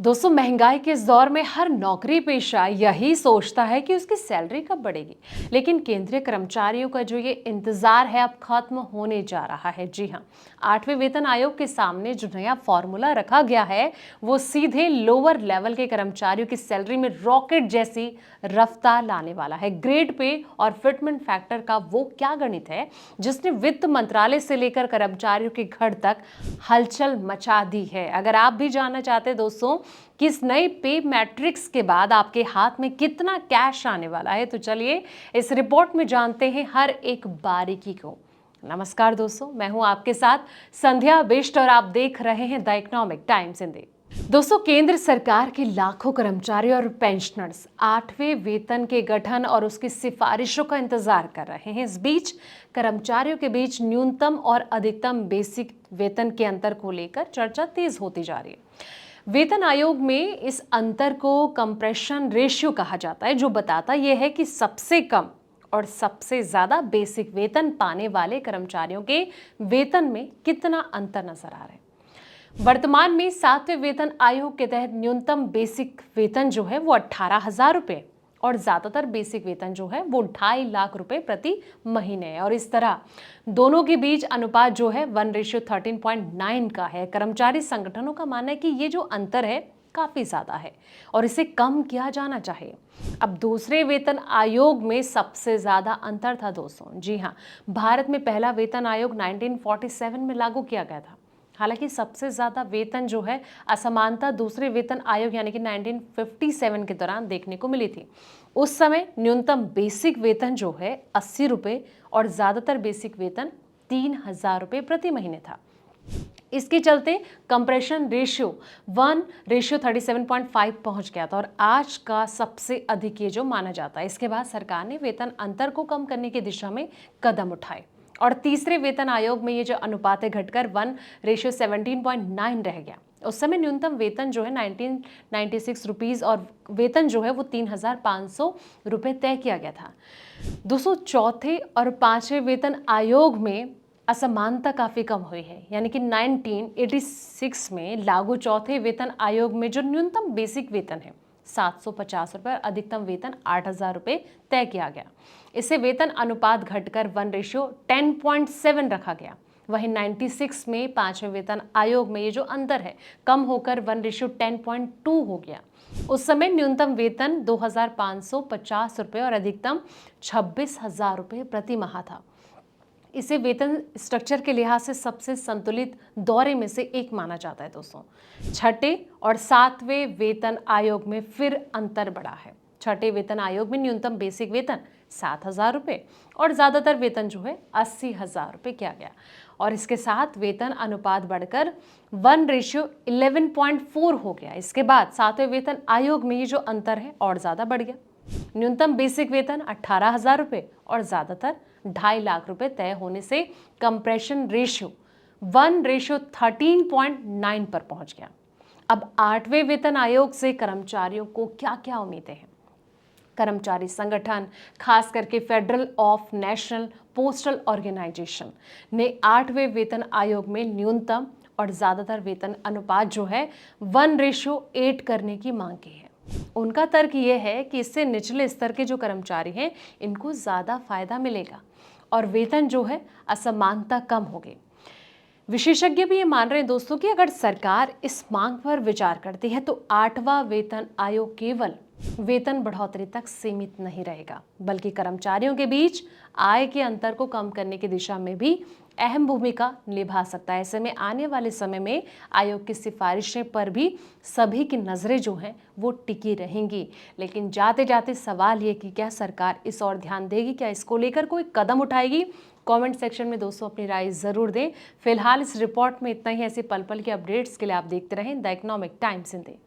दोस्तों, महंगाई के इस दौर में हर नौकरी पेशा यही सोचता है कि उसकी सैलरी कब बढ़ेगी। लेकिन केंद्रीय कर्मचारियों का जो ये इंतजार है अब खत्म होने जा रहा है। जी हाँ, 8वें वेतन आयोग के सामने जो नया फॉर्मूला रखा गया है वो सीधे लोअर लेवल के कर्मचारियों की सैलरी में रॉकेट जैसी रफ्तार लाने वाला है। ग्रेड पे और फिटमेंट फैक्टर का वो क्या गणित है जिसने वित्त मंत्रालय से लेकर कर्मचारियों के घर तक हलचल मचा दी है। अगर आप भी जानना चाहते हैं दोस्तों कि इस नए पे मैट्रिक्स के बाद आपके हाथ में कितना कैश आने वाला है, तो चलिए इस रिपोर्ट में जानते हैं हर एक बारीकी को। नमस्कार दोस्तों, मैं हूं आपके साथ संध्या बिष्ट और आप देख रहे हैं द इकोनॉमिक टाइम्स हिंदी। दोस्तों, केंद्र सरकार के लाखों कर्मचारी और पेंशनर्स 8वें वेतन के गठन और उसकी सिफारिशों का इंतजार कर रहे हैं। इस बीच कर्मचारियों के बीच न्यूनतम और अधिकतम बेसिक वेतन के अंतर को लेकर चर्चा तेज होती जा रही है। वेतन आयोग में इस अंतर को कंप्रेशन रेशियो कहा जाता है, जो बताता यह है कि सबसे कम और सबसे ज्यादा बेसिक वेतन पाने वाले कर्मचारियों के वेतन में कितना अंतर नजर आ रहा है। वर्तमान में 7वें वेतन आयोग के तहत न्यूनतम बेसिक वेतन जो है वो 18,000 रुपए और ज्यादातर बेसिक वेतन जो है वो 2.5 लाख रुपए प्रति महीने है। और इस तरह दोनों के बीच अनुपात जो है 1:13.9 का है। कर्मचारी संगठनों का मानना है कि ये जो अंतर है काफी ज्यादा है और इसे कम किया जाना चाहिए। अब दूसरे वेतन आयोग में सबसे ज्यादा अंतर था दोस्तों। जी हाँ, भारत में पहला वेतन आयोग 1947 में लागू किया गया था। हालांकि सबसे ज्यादा वेतन जो है असमानता दूसरे वेतन आयोग यानी कि 1957 के दौरान देखने को मिली थी। उस समय न्यूनतम बेसिक वेतन जो है 80 रुपए और ज्यादातर बेसिक वेतन 3,000 रुपए प्रति महीने था। इसके चलते कंप्रेशन रेशियो 1:37.5 पहुंच गया था और आज का सबसे अधिक ये जो माना जाता है। इसके बाद सरकार ने वेतन अंतर को कम करने की दिशा में कदम उठाए और तीसरे वेतन आयोग में ये जो अनुपात है घटकर 1:17.9 रह गया। उस समय न्यूनतम वेतन जो है 1996 रुपीज और वेतन जो है वो 3,500 रुपए तय किया गया था। दोस्तों, चौथे और पांचवें वेतन आयोग में असमानता काफी कम हुई है, यानी कि 1986 में लागू चौथे वेतन आयोग में जो न्यूनतम बेसिक वेतन है 750 रुपए और अधिकतम वेतन 8,000 रुपए तय किया गया। इससे वेतन अनुपात घटकर 1:10.7 रखा गया। वहीं 96 में पांचवें वेतन आयोग में ये जो अंतर है कम होकर 1:10.2 हो गया। उस समय न्यूनतम वेतन 2,550 रुपए और अधिकतम 26,000 रुपए प्रति माह था। इसे वेतन स्ट्रक्चर के लिहाज से सबसे संतुलित दौरे में से एक माना जाता है दोस्तों। छठे और सातवें वेतन आयोग में फिर अंतर बढ़ा है। छठे वेतन आयोग में न्यूनतम बेसिक वेतन 7,000 रुपए और ज्यादातर वेतन जो है 80,000 रुपए किया गया और इसके साथ वेतन अनुपात बढ़कर 1:11.4 हो गया। इसके बाद सातवें वेतन आयोग में ये जो अंतर है और ज्यादा बढ़ गया। न्यूनतम बेसिक वेतन 18,000 रुपए और ज्यादातर 2.5 लाख रुपए तय होने से कंप्रेशन रेशियो 1:13.9 पर पहुंच गया। अब 8वें वेतन आयोग से कर्मचारियों को क्या क्या उम्मीदें हैं? कर्मचारी संगठन, खास करके federal of national postal organisation ने 8वें वेतन आयोग में न्यूनतम और ज्यादातर वेतन अनुपात जो है 1:8 करने की मांग की है। उनका तर्क यह है कि इससे निचले स्तर के जो कर्मचारी हैं इनको ज्यादा फायदा मिलेगा और वेतन जो है असमानता कम होगी। विशेषज्ञ भी ये मान रहे हैं दोस्तों कि अगर सरकार इस मांग पर विचार करती है तो 8वां वेतन आयोग केवल वेतन बढ़ोतरी तक सीमित नहीं रहेगा, बल्कि कर्मचारियों के बीच आय के अंतर को कम करने की दिशा में भी अहम भूमिका निभा सकता है। ऐसे में आने वाले समय में आयोग की सिफारिशें पर भी सभी की नजरें जो हैं वो टिकी रहेंगी। लेकिन जाते जाते सवाल ये कि क्या सरकार इस ओर ध्यान देगी, क्या इसको लेकर कोई कदम उठाएगी? कमेंट सेक्शन में दोस्तों अपनी राय जरूर दें। फिलहाल इस रिपोर्ट में इतना ही। ऐसे पल पल के अपडेट्स के लिए आप देखते रहें द इकोनॉमिक टाइम्स हिंदी।